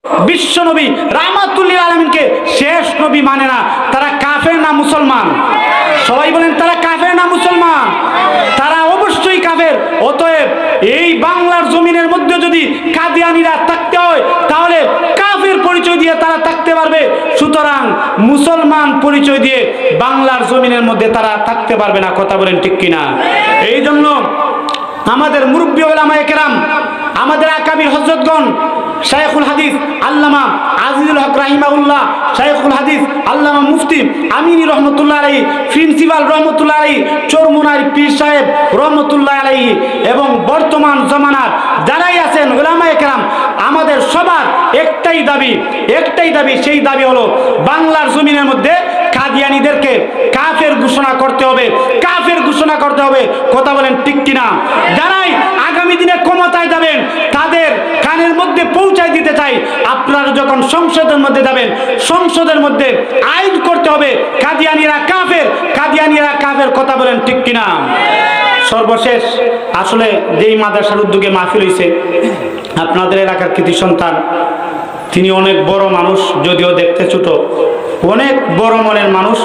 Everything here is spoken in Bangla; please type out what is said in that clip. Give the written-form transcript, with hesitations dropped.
বিশ্ব নবী রাহমাতুল লিল আলামিনকে শেষ নবী মানে না, তারা কাফের না মুসলমান? সবাই বলেন তারা কাফের না মুসলমান? তারা অবশ্যই কাফের। অতএব এই বাংলার জমিনের মধ্যে যদি কাদিয়ানীরা থাকতে হয় তাহলে কাফের পরিচয় দিয়ে তারা থাকতে পারবে, সুতরাং মুসলমান পরিচয় দিয়ে বাংলার জমিনের মধ্যে তারা থাকতে পারবে না। কথা বলেন ঠিক কিনা? এই জন্য আমাদের মুরব্বী উলামায়ে কেরাম, আমাদের আকাবির হযরতগণ, শাইখুল হাদিস আল্লামা আজিজুল হক রাহিমাহুল্লাহ, শাইখুল হাদিস আল্লামা মুফতি আমিনী রহমতুল্লাহ আলাইহি, প্রিন্সিপাল রহমতুল্লাহ আলাইহি, চরমুনার পীর সাহেব রহমতুল্লাহ আলাইহি এবং বর্তমান জমানার যারাই আছেন উলামায়ে কেরাম, আমাদের সবার একটাই দাবি, সেই দাবি হলো বাংলার জমিনের মধ্যে কাদিয়ানীদেরকে কাফের ঘোষণা করতে হবে, কাফের ঘোষণা করতে হবে। কথা বলেন ঠিক কিনা? যারাই আগামী দিনে ক্ষমতায় যাবেন তাদের কানের মধ্যে পৌঁছায় দিতে চাই, আপনারা যখন সংসদের মধ্যে যাবেন সংসদের মধ্যে আইন করতে হবে কাদিয়ানীরা কাফের, কাদিয়ানীরা কাফের। কথা বলেন ঠিক কিনা? সর্বশেষ আসলে যেই মাদ্রাসার উদ্যোগে মাহফিল হয়েছে, আপনাদের এলাকার কৃতি সন্তান, তিনি অনেক বড় মানুষ, যদিও দেখতে ছোট, অনেক বড় মনের মানুষ।